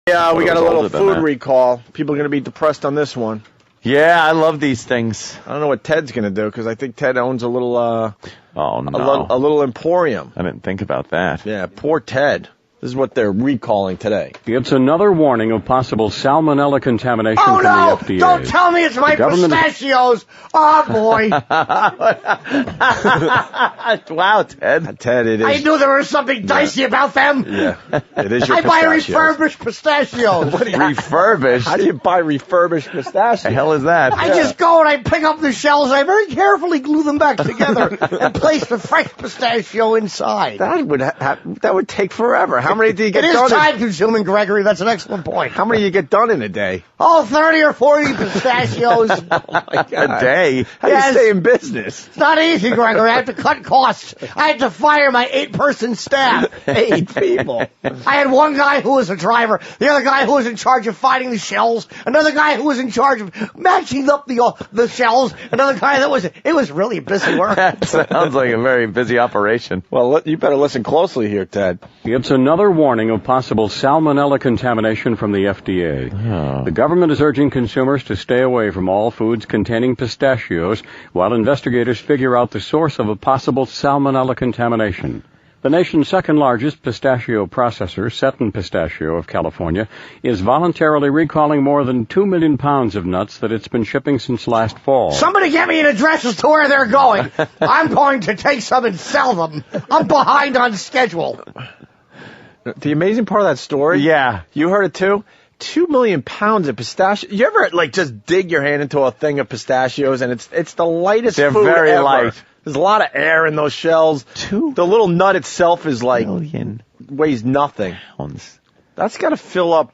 Yeah, we got a little food recall. People are going to be depressed on this one. Yeah, I love these things. I don't know what Ted's going to do because I think Ted owns a little oh no, a little Emporium. I didn't think about that. Yeah, poor Ted. This is what they're recalling today. It's another warning of possible salmonella contamination from the FDA. Don't tell me it's my pistachios. Oh, boy. Wow, Ted. Ted, it is. I knew there was something dicey about them. Yeah, it is your I buy pistachios. refurbished pistachios. Refurbished? How do you buy refurbished pistachios? The hell is that? I just go and I pick up the shells. I very carefully glue them back together and place the fresh pistachio inside. That would take forever. How many do you get done? It is time-consuming, Gregory. That's an excellent point. How many do you get done in a day? Oh, 30 or 40 pistachios. Oh, my God. A day? How do you stay in business? It's not easy, Gregory. I have to cut costs. I had to fire my 8-person staff. 8 people. I had one guy who was a driver, the other guy who was in charge of finding the shells, another guy who was in charge of matching up the shells, another guy it was really busy work. That sounds like a very busy operation. Well, you better listen closely here, Ted. It's another warning of possible salmonella contamination from the FDA. Oh. The government is urging consumers to stay away from all foods containing pistachios while investigators figure out the source of a possible salmonella contamination. The nation's second-largest pistachio processor, Seton Pistachio of California, is voluntarily recalling more than 2 million pounds of nuts that it's been shipping since last fall. Somebody get me an address as to where they're going. I'm going to take some and sell them. I'm behind on schedule. The amazing part of that story? Yeah. You heard it too? 2 million pounds of pistachio. You ever, just dig your hand into a thing of pistachios and it's the lightest They're food very ever. light. There's a lot of air in those shells. The little nut itself is weighs nothing. Pounds. That's got to fill up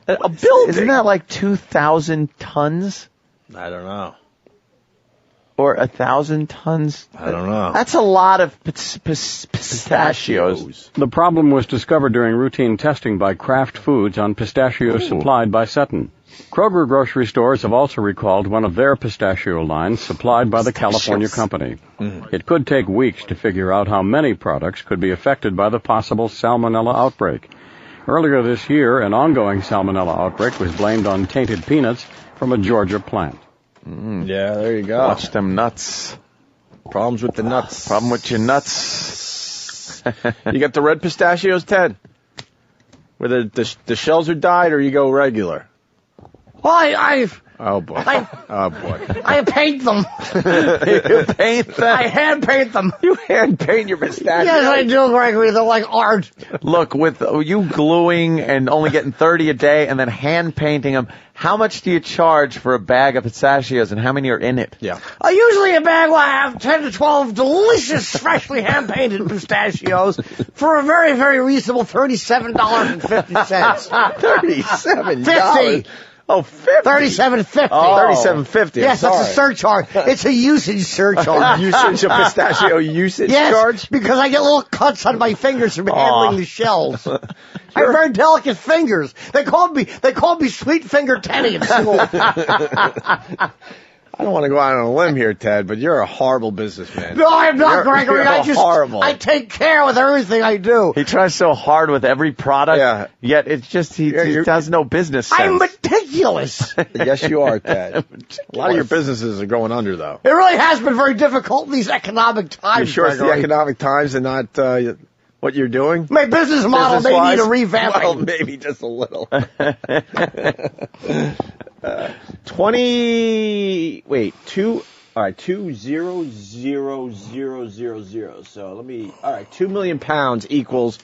a building. Isn't that like 2,000 tons? I don't know. Or 1,000 tons? I don't know. That's a lot of pistachios. The problem was discovered during routine testing by Kraft Foods on pistachios supplied by Seton. Kroger grocery stores have also recalled one of their pistachio lines supplied by the California company. It could take weeks to figure out how many products could be affected by the possible salmonella outbreak. Earlier this year, an ongoing salmonella outbreak was blamed on tainted peanuts from a Georgia plant. Yeah, there you go. Watch them nuts. Problems with the nuts. Problem with your nuts. You got the red pistachios, Ted? Where the shells are dyed, or you go regular? Well, Oh, boy. Oh, boy. I paint them. You paint them? I hand paint them. You hand paint your pistachios? Yes, I do, Gregory. They're like art. Look, with you gluing and only getting 30 a day and then hand painting them, how much do you charge for a bag of pistachios and how many are in it? Yeah. Usually a bag will have 10 to 12 delicious, freshly hand-painted pistachios for a very, very reasonable $37.50. $37. Oh, 50. $37.50. Oh. $37.50. Yes, that's a surcharge. It's a usage surcharge. Usage of pistachio usage yes, charge? Because I get little cuts on my fingers from handling the shells. I have very delicate fingers. They called me Sweet Finger Teddy in school. I don't want to go out on a limb here, Ted, but you're a horrible businessman. No, I'm not, Gregory. Horrible. I take care with everything I do. He tries so hard with every product, yet it's just he has no business sense. I'm meticulous. Yes, you are, Ted. A lot of your businesses are going under, though. It really has been very difficult in these economic times, You sure Gregory. it's the economic times and not what you're doing? My business model may need a revamping. Well, maybe just a little. 20. Wait, 2. All right, 2,000,000. So let me. All right, 2 million pounds equals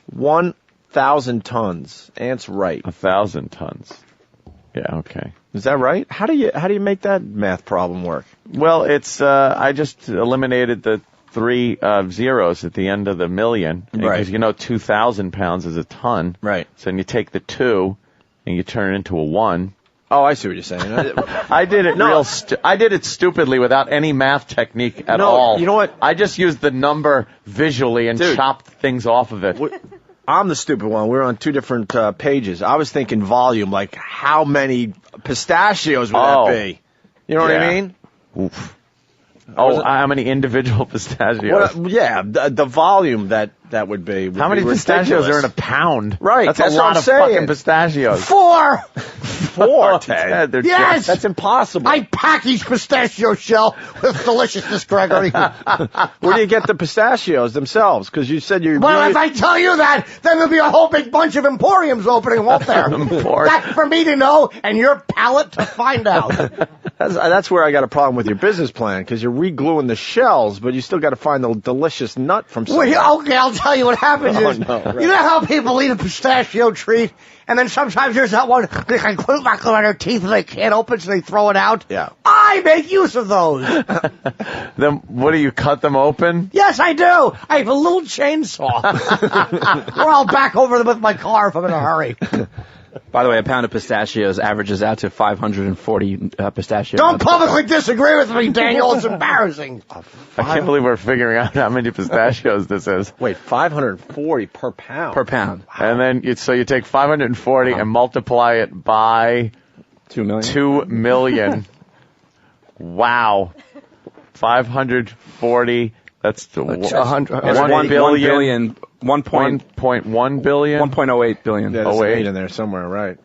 1,000 tons. Ant's right. 1,000 tons. Yeah, okay. Is that right? How do you make that math problem work? Well, it's I just eliminated the 3 zeros at the end of the million. Right. Because 2,000 pounds is a ton. Right. So then you take the 2 and you turn it into a 1. Oh, I see what you're saying. I did it I did it stupidly without any math technique at all. You know what? I just used the number visually and chopped things off of it. I'm the stupid one. We're on 2 different pages. I was thinking volume, like how many pistachios would that be? You know what I mean? Oof. Oh, how many individual pistachios? The volume that would be. How many pistachios are in a pound? Right, That's that's a what lot I'm of saying. fucking pistachios. 4! 4, Ted. They're Yes! That's impossible. I pack each pistachio shell with deliciousness, Gregory. Where do you get the pistachios themselves? Because you said you. Well, if I tell you that, then there'll be a whole big bunch of Emporiums opening, won't there? That's for me to know and your palate to find out. That's where I got a problem with your business plan, because you're re-gluing the shells, but you still got to find the delicious nut from somewhere. Well, okay, I'll tell you what happens is, no, right. you know how people eat a pistachio treat, and then sometimes there's that one they can put it back on their teeth and they can't open, so they throw it out? Yeah. I make use of those. Then what do you cut them open? Yes, I do. I have a little chainsaw. Or I'll back over them with my car if I'm in a hurry. By the way, a pound of pistachios averages out to 540 pistachios. Don't publicly disagree with me, Daniel. It's embarrassing. I can't believe we're figuring out how many pistachios this is. Wait, 540 per pound. Per pound. And then you take 540 and multiply it by 2 million. 2 million. Wow. 540. That's the 100. It's 1 billion. 1.1 billion. 1.1 billion. 1.08 billion. Yeah, there's Oh, wait. an 8 in there somewhere, right?